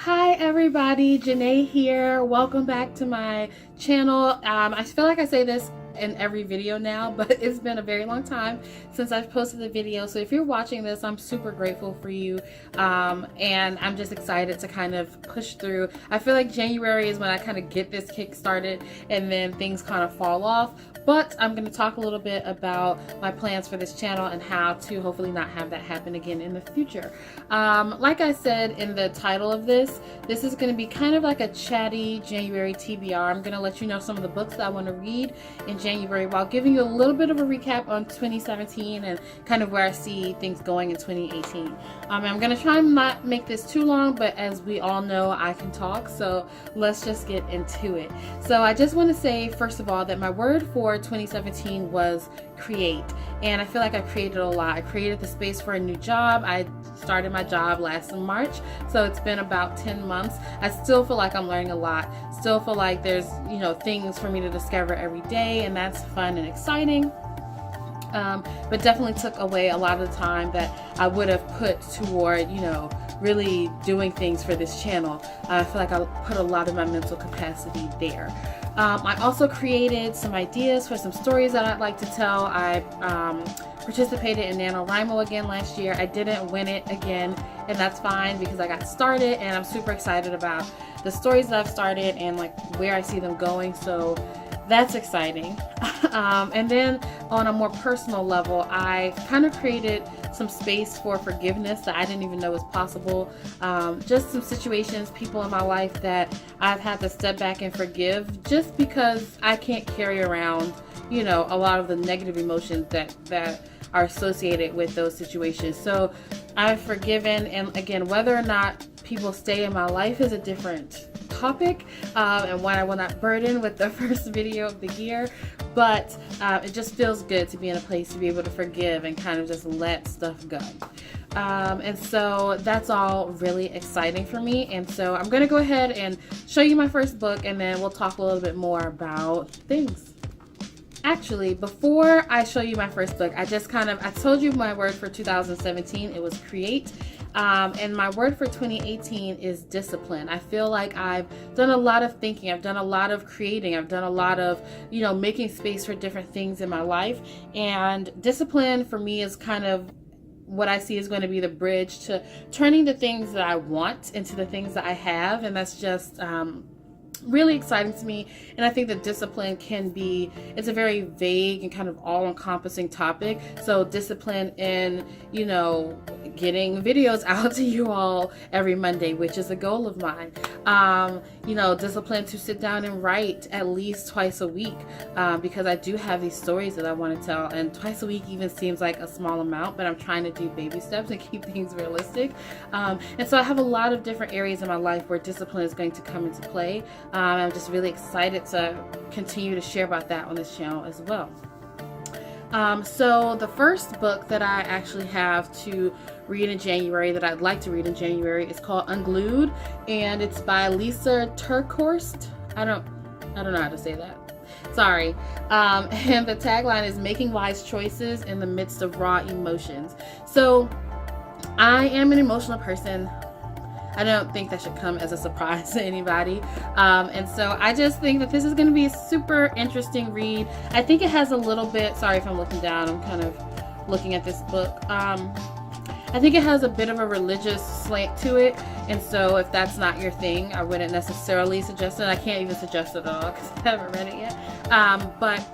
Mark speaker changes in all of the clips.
Speaker 1: Hi everybody, Janae here. Welcome back to my channel. I feel like I say this in every video now, but it's been a very long time since I've posted a video. So if you're watching this, I'm super grateful for you. And I'm just excited to kind of push through. I feel like January is when I kind of get this kick started and then things kind of fall off. But I'm going to talk a little bit about my plans for this channel and how to hopefully not have that happen again in the future. Like I said in the title of this is going to be kind of like a chatty January TBR. I'm going to let you know some of the books that I want to read in January while giving you a little bit of a recap on 2017 and kind of where I see things going in 2018. I'm going to try and not make this too long, but as we all know, I can talk, so let's just get into it. So I just want to say, first of all, that my word for 2017 was create, and I feel like I created a lot. I created the space for a new job. I started my job last March, so it's been about 10 months. I still feel like I'm learning a lot. Still feel like there's, things for me to discover every day, and that's fun and exciting. But definitely took away a lot of the time that I would have put toward, really doing things for this channel. I feel like I put a lot of my mental capacity there. I also created some ideas for some stories that I'd like to tell. I participated in NaNoWriMo again last year. I didn't win it again, and that's fine because I got started, and I'm super excited about the stories that I've started and like where I see them going. So that's exciting. And then on a more personal level, I kind of created some space for forgiveness that I didn't even know was possible. Just some situations, people in my life that I've had to step back and forgive just because I can't carry around, a lot of the negative emotions that are associated with those situations. So I've forgiven, and again, whether or not people stay in my life is a different topic, and one I will not burden with the first video of the year, but it just feels good to be in a place to be able to forgive and kind of just let stuff go. And so that's all really exciting for me, and so I'm going to go ahead and show you my first book, and then we'll talk a little bit more about things. Actually, before I show you my first book, I told you my word for 2017, it was create. And my word for 2018 is discipline. I feel like I've done a lot of thinking, I've done a lot of creating, I've done a lot of, making space for different things in my life. And discipline for me is kind of what I see is going to be the bridge to turning the things that I want into the things that I have. And that's just, really exciting to me. And I think that discipline it's a very vague and kind of all-encompassing topic. So discipline in, getting videos out to you all every Monday, which is a goal of mine. Discipline to sit down and write at least twice a week, because I do have these stories that I want to tell, and twice a week even seems like a small amount, but I'm trying to do baby steps and keep things realistic. And so I have a lot of different areas in my life where discipline is going to come into play. I'm just really excited to continue to share about that on this channel as well. So the first book that I actually have to read in January, that I'd like to read in January, is called Unglued, and it's by Lisa Turkhorst. I don't know how to say that. Sorry. And the tagline is "Making Wise Choices in the Midst of Raw Emotions." So I am an emotional person. I don't think that should come as a surprise to anybody. And so I just think that this is going to be a super interesting read. I think it has a little bit, sorry if I'm looking down, I'm kind of looking at this book. I think it has a bit of a religious slant to it. And so if that's not your thing, I wouldn't necessarily suggest it. I can't even suggest it at all because I haven't read it yet. But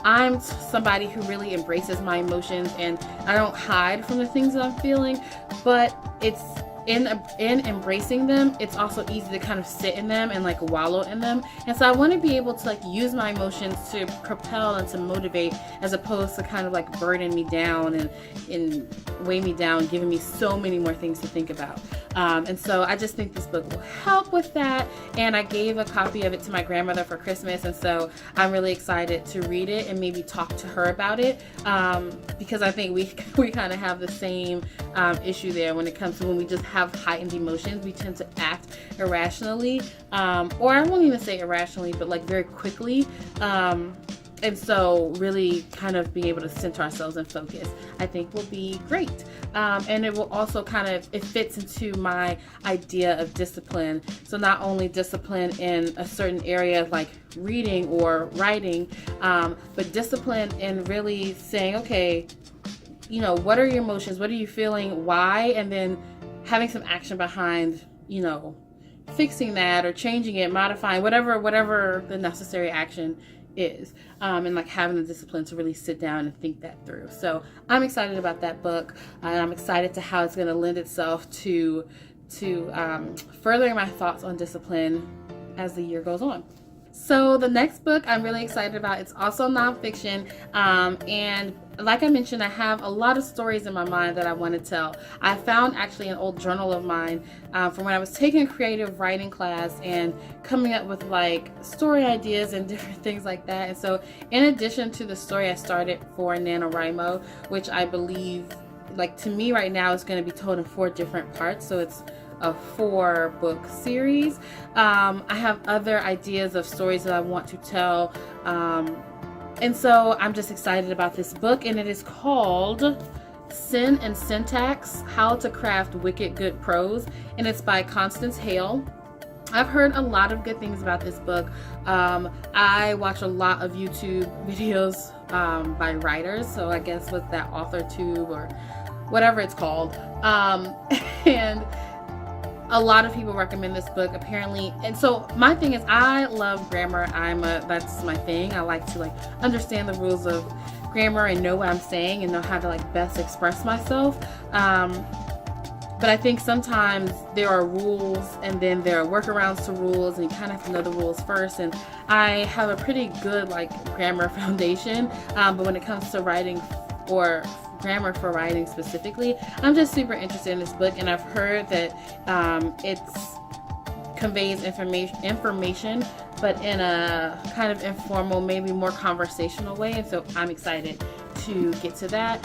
Speaker 1: I'm somebody who really embraces my emotions, and I don't hide from the things that I'm feeling, but it's in embracing them, it's also easy to kind of sit in them and like wallow in them. And so I want to be able to like use my emotions to propel and to motivate, as opposed to kind of like burden me down and weigh me down, giving me so many more things to think about. And so I just think this book will help with that. And I gave a copy of it to my grandmother for Christmas, and so I'm really excited to read it and maybe talk to her about it, because I think we kind of have the same issue there when it comes to when we just have heightened emotions. We tend to act irrationally, or I won't even say irrationally, but like very quickly. And so really kind of being able to center ourselves and focus, I think will be great. And it will also it fits into my idea of discipline. So not only discipline in a certain area like reading or writing, but discipline in really saying, okay, what are your emotions? What are you feeling? Why? And then having some action behind, fixing that or changing it, modifying, whatever the necessary action is, and like having the discipline to really sit down and think that through. So I'm excited about that book, and I'm excited to how it's going to lend itself to furthering my thoughts on discipline as the year goes on. So the next book I'm really excited about, it's also nonfiction, and like I mentioned, I have a lot of stories in my mind that I want to tell. I found actually an old journal of mine from when I was taking a creative writing class and coming up with like story ideas and different things like that. And so in addition to the story I started for NaNoWriMo, which I believe, like, to me right now is going to be told in 4 different parts, so it's a 4-book series. I have other ideas of stories that I want to tell, and so I'm just excited about this book, and it is called Sin and Syntax: How to Craft Wicked Good Prose, and it's by Constance Hale. I've heard a lot of good things about this book. I watch a lot of YouTube videos by writers, so I guess with that AuthorTube or whatever it's called, and a lot of people recommend this book apparently. And so my thing is, I love grammar. That's my thing. I like to understand the rules of grammar and know what I'm saying and know how to best express myself. But I think sometimes there are rules and then there are workarounds to rules, and you kind of have to know the rules first. And I have a pretty good grammar foundation, but when it comes to writing or grammar for writing specifically, I'm just super interested in this book, and I've heard that it conveys information, but in a kind of informal, maybe more conversational way. And so I'm excited to get to that,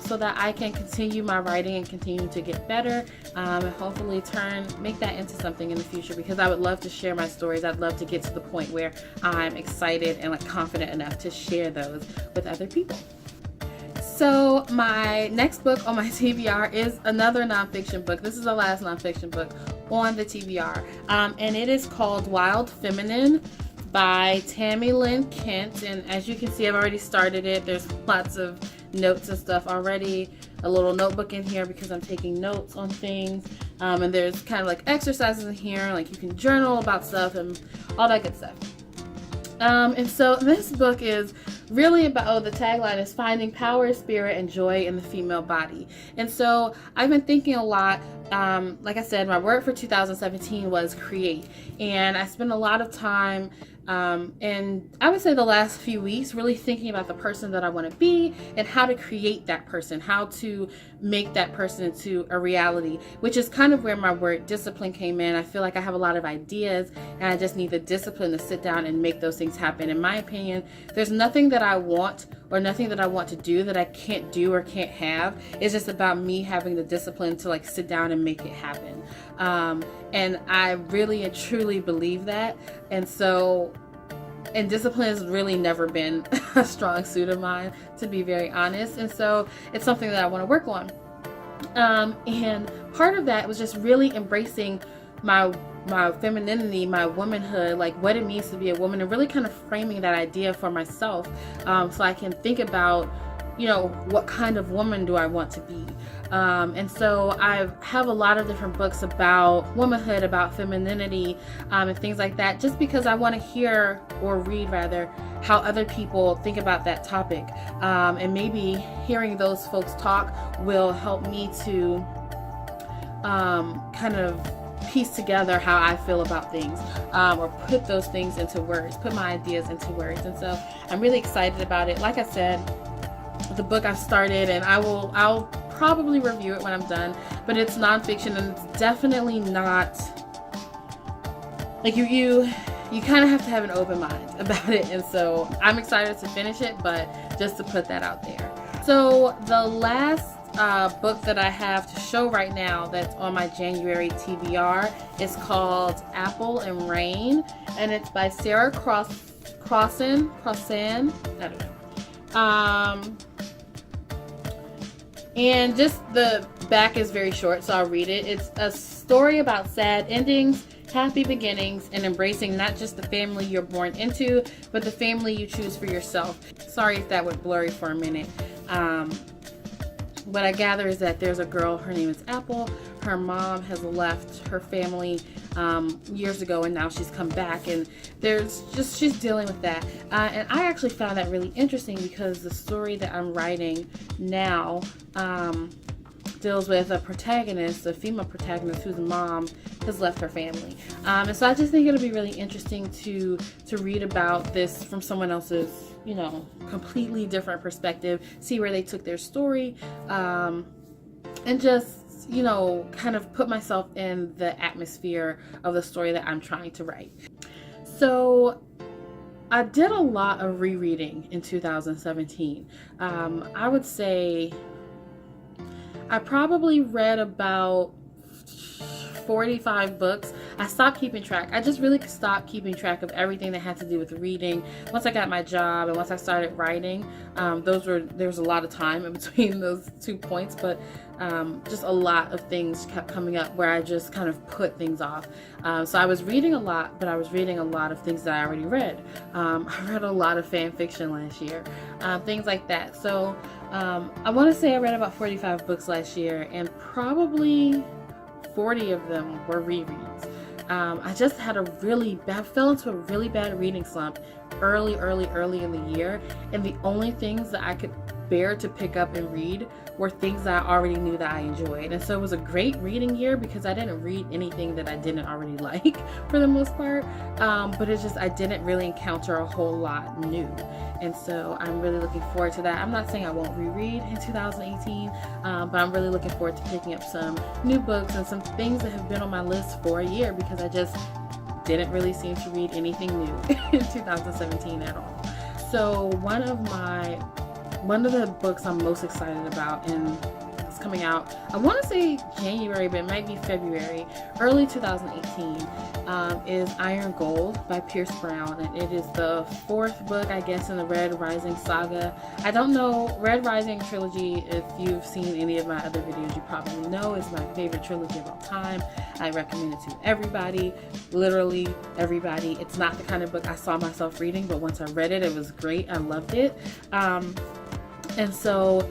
Speaker 1: so that I can continue my writing and continue to get better, and hopefully make that into something in the future, because I would love to share my stories. I'd love to get to the point where I'm excited and confident enough to share those with other people. So my next book on my TBR is another nonfiction book. This is the last nonfiction book on the TBR, and it is called Wild Feminine by Tammy Lynn Kent. And as you can see, I've already started it. There's lots of notes and stuff already. A little notebook in here because I'm taking notes on things, and there's kind of exercises in here, you can journal about stuff and all that good stuff. And so this book is really about, the tagline is finding power, spirit, and joy in the female body. And so I've been thinking a lot, like I said, my word for 2017 was create. And I spent a lot of time, and I would say the last few weeks, really thinking about the person that I want to be and how to create that person, how to make that person into a reality, which is kind of where my word discipline came in. I feel like I have a lot of ideas and I just need the discipline to sit down and make those things happen. In my opinion, there's nothing that I want or nothing that I want to do that I can't do or can't have. It's just about me having the discipline to sit down and make it happen. And I really and truly believe that. And discipline has really never been a strong suit of mine, to be very honest. And so it's something that I want to work on. And part of that was just really embracing my femininity, my womanhood, what it means to be a woman, and really kind of framing that idea for myself, so I can think about, what kind of woman do I want to be. And so I have a lot of different books about womanhood, about femininity, and things like that, just because I want to hear, or read rather, how other people think about that topic. And maybe hearing those folks talk will help me to kind of piece together how I feel about things, or put those things into words, put my ideas into words. And so I'm really excited about it. Like I said, the book I've started, and I'll probably review it when I'm done, but it's nonfiction, and it's definitely not you kind of have to have an open mind about it. And so I'm excited to finish it, but just to put that out there. So the last book that I have to show right now that's on my January TBR is called Apple and Rain, and it's by Sarah Crossan, I don't know. And just the back is very short, so I'll read it. It's a story about sad endings, happy beginnings, and embracing not just the family you're born into, but the family you choose for yourself. Sorry if that went blurry for a minute. What I gather is that there's a girl, her name is Apple. Her mom has left her family years ago, and now she's come back, and she's dealing with that. And I actually found that really interesting because the story that I'm writing now deals with a protagonist, a female protagonist whose mom has left her family. And so I just think it'll be really interesting to read about this from someone else's, you know, completely different perspective, see where they took their story, and just, you know, kind of put myself in the atmosphere of the story that I'm trying to write. So I did a lot of rereading in 2017. I would say I probably read about 45 books. I stopped keeping track. I just really stopped keeping track of everything that had to do with reading. Once I got my job and once I started writing, there was a lot of time in between those 2 points, but just a lot of things kept coming up where I just kind of put things off. So I was reading a lot, but I was reading a lot of things that I already read. I read a lot of fan fiction last year, things like that. So I want to say I read about 45 books last year, and probably 40 of them were rereads. I just had fell into a really bad reading slump early in the year, and the only things that I could bear to pick up and read were things that I already knew that I enjoyed. And so it was a great reading year because I didn't read anything that I didn't already like for the most part, but it's just I didn't really encounter a whole lot new. And so I'm really looking forward to that. I'm not saying I won't reread in 2018, but I'm really looking forward to picking up some new books and some things that have been on my list for a year because I just didn't really seem to read anything new in 2017 at all. So one of the books I'm most excited about, and it's coming out, I want to say January, but it might be February, early 2018, is Iron Gold by Pierce Brown, and it is the 4th book, I guess, in the Red Rising saga. I don't know, Red Rising trilogy, if you've seen any of my other videos, you probably know, is my favorite trilogy of all time. I recommend it to everybody, literally everybody. It's not the kind of book I saw myself reading, but once I read it, it was great. I loved it. And so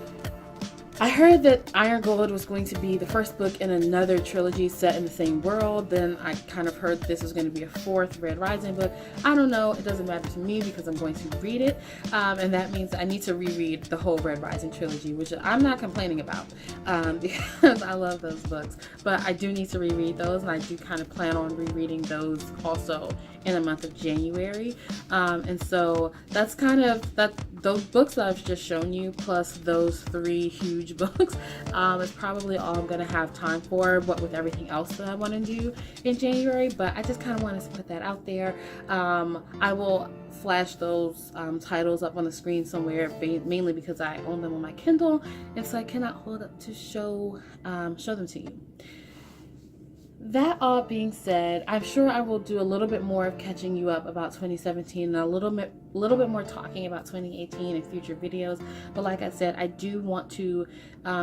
Speaker 1: I heard that Iron Gold was going to be the first book in another trilogy set in the same world. Then I kind of heard this was going to be a 4th Red Rising book. I don't know. It doesn't matter to me because I'm going to read it. And that means I need to reread the whole Red Rising trilogy, which I'm not complaining about because I love those books. But I do need to reread those, and I do kind of plan on rereading those also in the month of January. And so that's kind of those books that I've just shown you, plus those 3 huge books, is probably all I'm going to have time for, what with everything else that I want to do in January. But I just kind of wanted to put that out there. I will flash those titles up on the screen somewhere, mainly because I own them on my Kindle, and so I cannot hold up to show them to you. That all being said, I'm sure I will do a little bit more of catching you up about 2017 and a little bit more talking about 2018 in future videos. But like I said, I do want to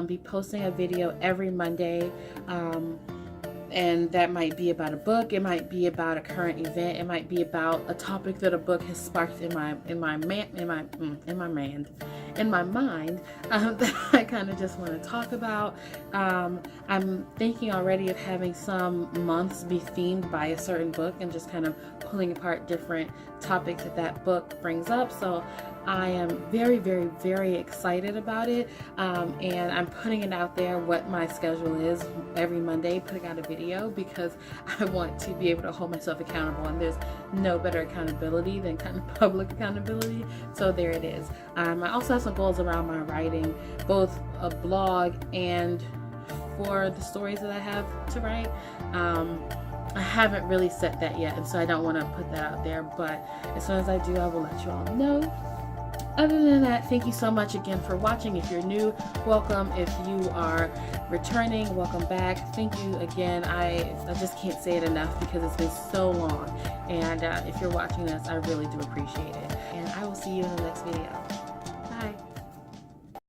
Speaker 1: be posting a video every Monday. And that might be about a book, it might be about a current event, it might be about a topic that a book has sparked in my mind that I kind of just want to talk about. I'm thinking already of having some months be themed by a certain book and just kind of pulling apart different topics that book brings up. So I am very, very, very excited about it, and I'm putting it out there what my schedule is every Monday, putting out a video, because I want to be able to hold myself accountable, and there's no better accountability than kind of public accountability. So there it is. I also have some goals around my writing, both a blog and for the stories that I have to write. I haven't really set that yet, and so I don't want to put that out there, but as soon as I do, I will let you all know. Other than that, thank you so much again for watching. If you're new, welcome. If you are returning, welcome back. Thank you again. I just can't say it enough because it's been so long. And if you're watching this, I really do appreciate it. And I will see you in the next video.